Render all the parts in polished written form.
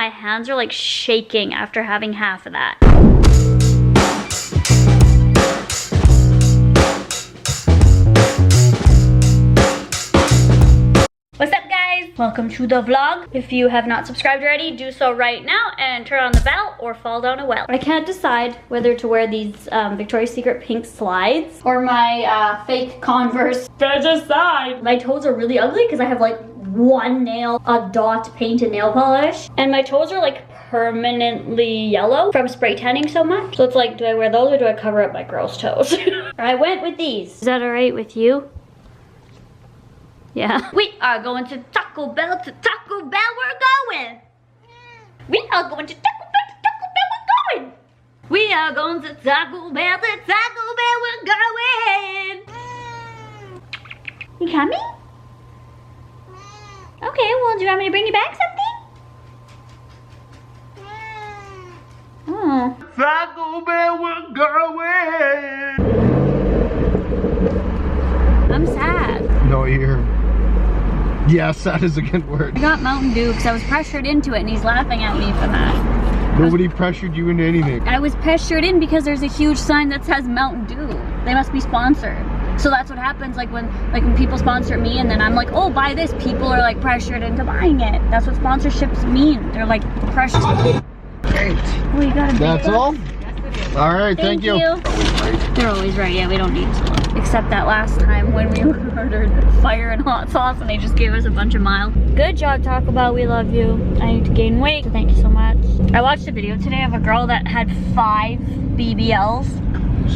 my hands are like shaking after having half of that. What's up, guys? Welcome to the vlog. If you have not subscribed already, do so right now and turn on the bell or fall down a well. I can't decide whether to wear these Victoria's Secret pink slides or my fake Converse. Decide. My toes are really ugly because I have like one nail, a dot painted nail polish, and my toes are like permanently yellow from spray tanning so much. So it's like, do I wear those or do I cover up my gross toes? I went with these. Is that all right with you? Yeah. We are going to Taco Bell, we're going. We are going to Taco Bell, we're going. We are going to Taco Bell, we're going. You coming? Okay, well, do you want me to bring you back something? Oh. Taco Bell, we're going. I'm sad. No, you're... Yes, that is a good word. I got Mountain Dew because I was pressured into it and he's laughing at me for that. Nobody pressured you into anything. I was pressured in because there's a huge sign that says Mountain Dew. They must be sponsored. So that's what happens like when people sponsor me and then I'm like, oh, buy this. People are like pressured into buying it. That's what sponsorships mean. They're like pressured. Great. Oh, you got a big That's book? all? All right, thank you. They're always right. Yeah, we don't need to look. Except that last time when we ordered fire and hot sauce and they just gave us a bunch of mild. Good job, Taco Bell. We love you. I need to gain weight, so thank you so much. I watched a video today of a girl that had 5 BBLs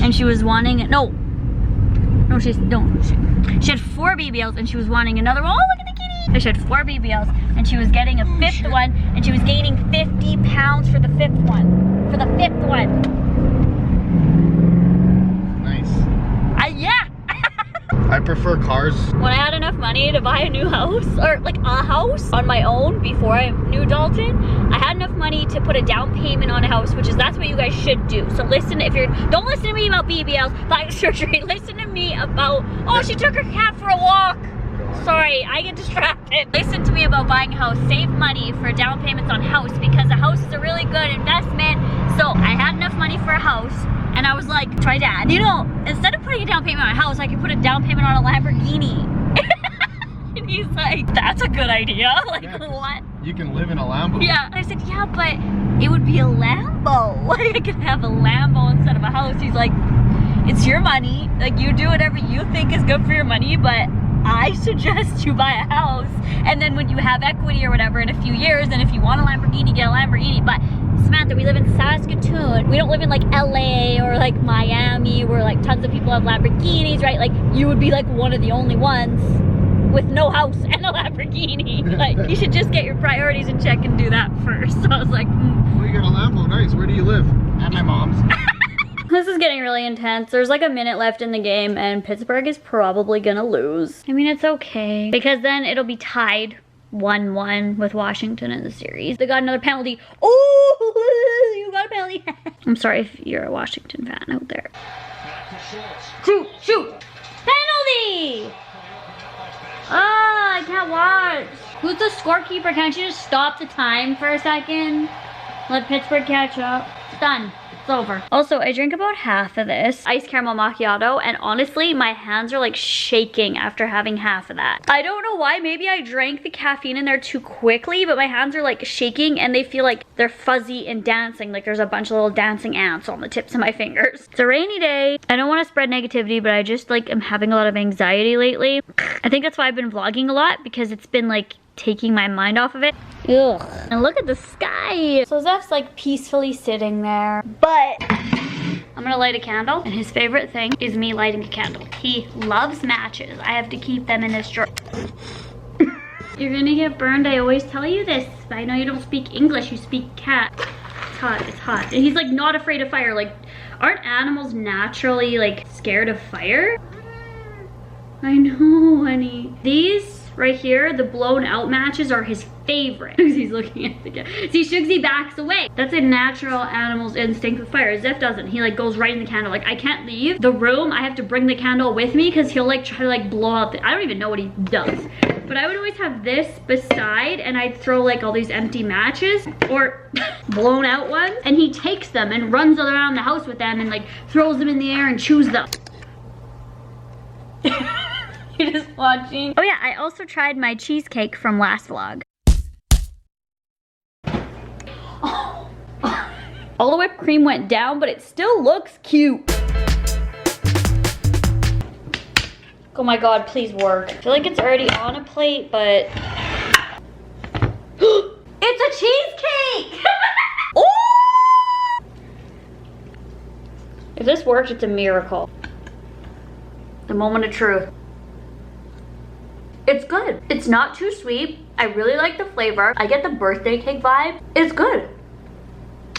and she was wanting it. She had 4 BBLs and she was wanting another one. Oh, look at the kitty. She had 4 BBLs and she was getting a 5th one and she was gaining 50 pounds for the 5th one. For the 5th one. Yeah. I prefer cars. When I had enough money to buy a new house, or like a house on my own before I knew Dalton, I had enough money to put a down payment on a house, that's what you guys should do. So listen, don't listen to me about BBLs, plastic surgery, listen to me about, oh, she took her cat for a walk. Sorry, I get distracted. Listen to me about buying a house. Save money for down payments on house because a house is a really good investment. So I had enough money for a house and I was like, try dad. You know, instead of putting a down payment on a house, I could put a down payment on a Lamborghini. And he's like, that's a good idea. Like, yeah, what? You can live in a Lambo. Yeah. I said, yeah, but it would be a Lambo. Like, I could have a Lambo instead of a house. He's like, it's your money. Like, you do whatever you think is good for your money, but I suggest you buy a house, and then when you have equity or whatever in a few years, and if you want a Lamborghini, get a Lamborghini. But Samantha, we live in Saskatoon. We don't live in like LA or like Miami where like tons of people have Lamborghinis, right? Like you would be like one of the only ones with no house and a Lamborghini. Like you should just get your priorities in check and do that first. So I was like, Well, you got a Lambo, nice. Where do you live? At my mom's. This is getting really intense. There's like a minute left in the game and Pittsburgh is probably gonna lose. I mean, it's okay because then it'll be tied 1-1 with Washington in the series. They got another penalty. Oh, you got a penalty. I'm sorry if you're a Washington fan out there. Shoot. Penalty. I can't watch. Who's the scorekeeper? Can't you just stop the time for a second? Let Pittsburgh catch up. It's done. It's over. Also, I drank about half of this iced caramel macchiato and honestly, my hands are like shaking after having half of that. I don't know why. Maybe I drank the caffeine in there too quickly, but my hands are like shaking and they feel like they're fuzzy and dancing. Like there's a bunch of little dancing ants on the tips of my fingers. It's a rainy day. I don't want to spread negativity, but I just like am having a lot of anxiety lately. I think that's why I've been vlogging a lot because it's been like taking my mind off of it. Ugh. And look at the sky. So Zeph's like peacefully sitting there, but I'm gonna light a candle and his favorite thing is me lighting a candle. He loves matches. I have to keep them in this drawer. You're gonna get burned. I always tell you this. I know you don't speak English, you speak cat. It's hot, it's hot. And he's like not afraid of fire. Like, aren't animals naturally like scared of fire? I know, honey. These right here, the blown out matches are his favorite. He's looking at the cat. See, Shugsy backs away. That's a natural animal's instinct with fire. Zeph doesn't. He like goes right in the candle. Like I can't leave the room. I have to bring the candle with me because he'll like try to like blow out the, I don't even know what he does. But I would always have this beside, and I'd throw like all these empty matches or blown out ones, and he takes them and runs around the house with them and like throws them in the air and chews them. You're just watching. Oh yeah, I also tried my cheesecake from last vlog. Oh. All the whipped cream went down, but it still looks cute. Oh my god, please work. I feel like it's already on a plate, but... It's a cheesecake! Oh! If this works, it's a miracle. The moment of truth. It's good. It's not too sweet. I really like the flavor. I get the birthday cake vibe. It's good.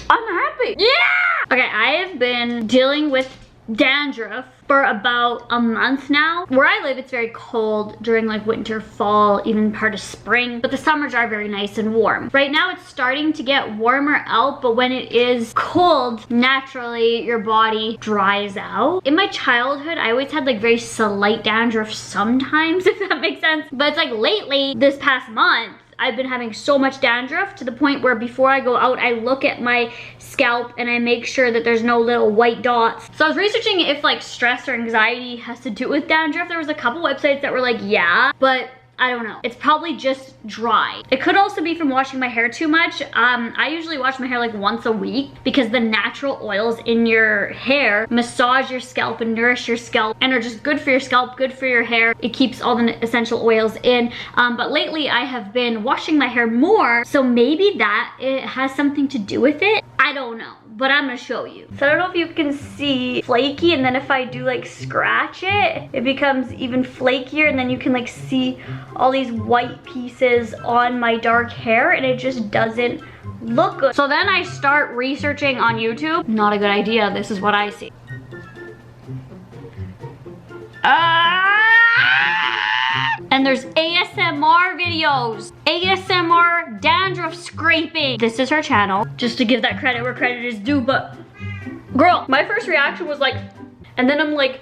I'm happy. Yeah! Okay, I have been dealing with dandruff for about a month now. Where I live, it's very cold during like winter, fall, even part of spring, but the summers are very nice and warm. Right now it's starting to get warmer out, but when it is cold, naturally your body dries out. In my childhood, I always had like very slight dandruff sometimes, if that makes sense. But it's like lately, this past month, I've been having so much dandruff to the point where before I go out, I look at my scalp and I make sure that there's no little white dots. So I was researching if like stress or anxiety has to do with dandruff. There was a couple websites that were like, yeah, but I don't know. It's probably just dry. It could also be from washing my hair too much. I usually wash my hair like once a week because the natural oils in your hair massage your scalp and nourish your scalp and are just good for your scalp, good for your hair. It keeps all the essential oils in. But lately I have been washing my hair more, so maybe that it has something to do with it. I don't know, but I'm gonna show you. So I don't know if you can see flaky, and then if I do like scratch it, it becomes even flakier, and then you can like see all these white pieces on my dark hair, and it just doesn't look good. So then I start researching on YouTube. Not a good idea. This is what I see. And there's ASMR videos. ASMR dandruff scraping. This is her channel, just to give that credit where credit is due, but girl, my first reaction was like, and then I'm like,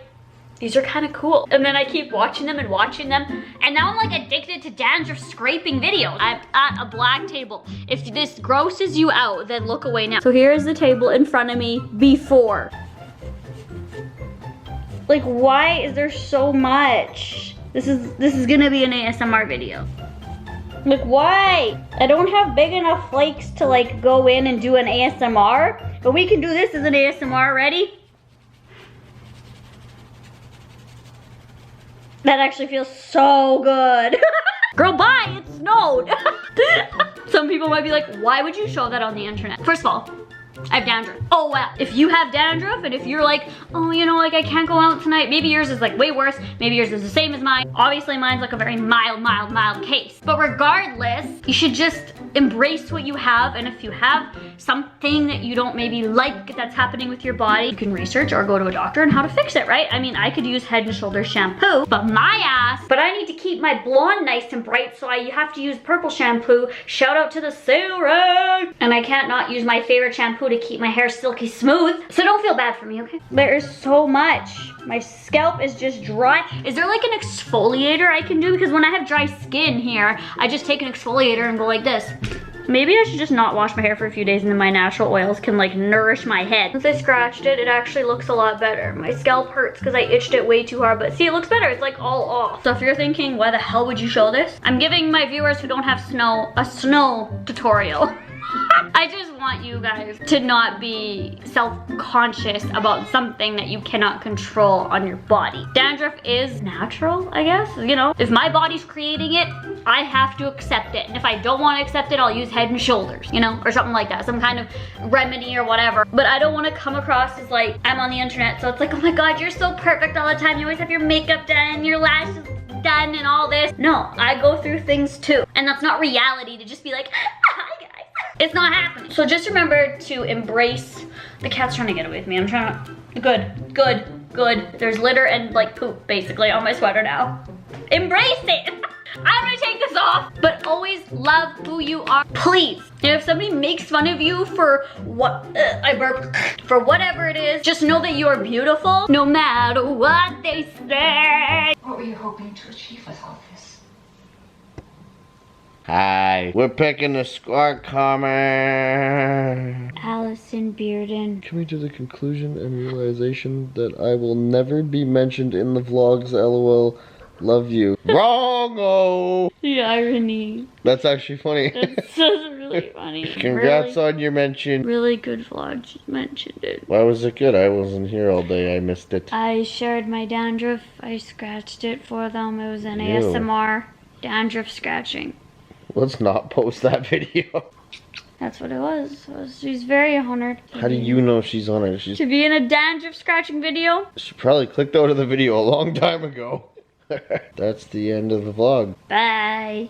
these are kind of cool. And then I keep watching them and watching them, and now I'm like addicted to dandruff scraping videos. I'm at a black table. If this grosses you out, then look away now. So here's the table in front of me before. Like, why is there so much? This is gonna be an ASMR video. Like, why? I don't have big enough flakes to like go in and do an ASMR, but we can do this as an ASMR. Ready? That actually feels so good. Girl, bye, it snowed. Some people might be like, why would you show that on the internet? First of all, I have dandruff. Oh well, if you have dandruff and if you're like, oh, you know, like I can't go out tonight, maybe yours is like way worse, maybe yours is the same as mine. Obviously mine's like a very mild case. But regardless, you should just embrace what you have, and if you have something that you don't maybe like that's happening with your body, you can research or go to a doctor on how to fix it, right? I mean, I could use Head & Shoulders shampoo, but I need to keep my blonde nice and bright, so I have to use purple shampoo. Shout out to the sale rack. And I can't not use my favorite shampoo to keep my hair silky smooth. So don't feel bad for me, okay? There is so much. My scalp is just dry. Is there like an exfoliator I can do? Because when I have dry skin here, I just take an exfoliator and go like this. Maybe I should just not wash my hair for a few days and then my natural oils can like nourish my head. Since I scratched it, it actually looks a lot better. My scalp hurts because I itched it way too hard, but see, it looks better. It's like all off. So if you're thinking, why the hell would you show this? I'm giving my viewers who don't have snow a snow tutorial. I just want you guys to not be self-conscious about something that you cannot control on your body. Dandruff is natural, I guess. You know, if my body's creating it, I have to accept it. And if I don't want to accept it, I'll use Head & Shoulders, you know, or something like that. Some kind of remedy or whatever. But I don't want to come across as like, I'm on the internet, so it's like, oh my God, you're so perfect all the time. You always have your makeup done, your lashes done and all this. No, I go through things too. And that's not reality to just be like, hi guys. It's not happening. So just remember to embrace, the cat's trying to get away with me. I'm trying to, good. There's litter and like poop basically on my sweater now. Embrace it. I'm gonna take this off, but always love who you are, please. And if somebody makes fun of you for what, I burped, for whatever it is, just know that you are beautiful no matter what they say. What were you hoping to achieve with all this? Hi. We're picking the score comment. Allison Bearden. Coming to the conclusion and realization that I will never be mentioned in the vlogs, lol. Love you. Wrong-o! The irony. That's actually funny. That's really funny. Congrats on your mention. Really good vlog. You mentioned it. Why was it good? I wasn't here all day. I missed it. I shared my dandruff. I scratched it for them. It was an Ew. ASMR dandruff scratching. Let's not post that video. That's what it was. She's very honored. How do you know she's on it? To be in a dandruff scratching video? She probably clicked out of the video a long time ago. That's the end of the vlog. Bye.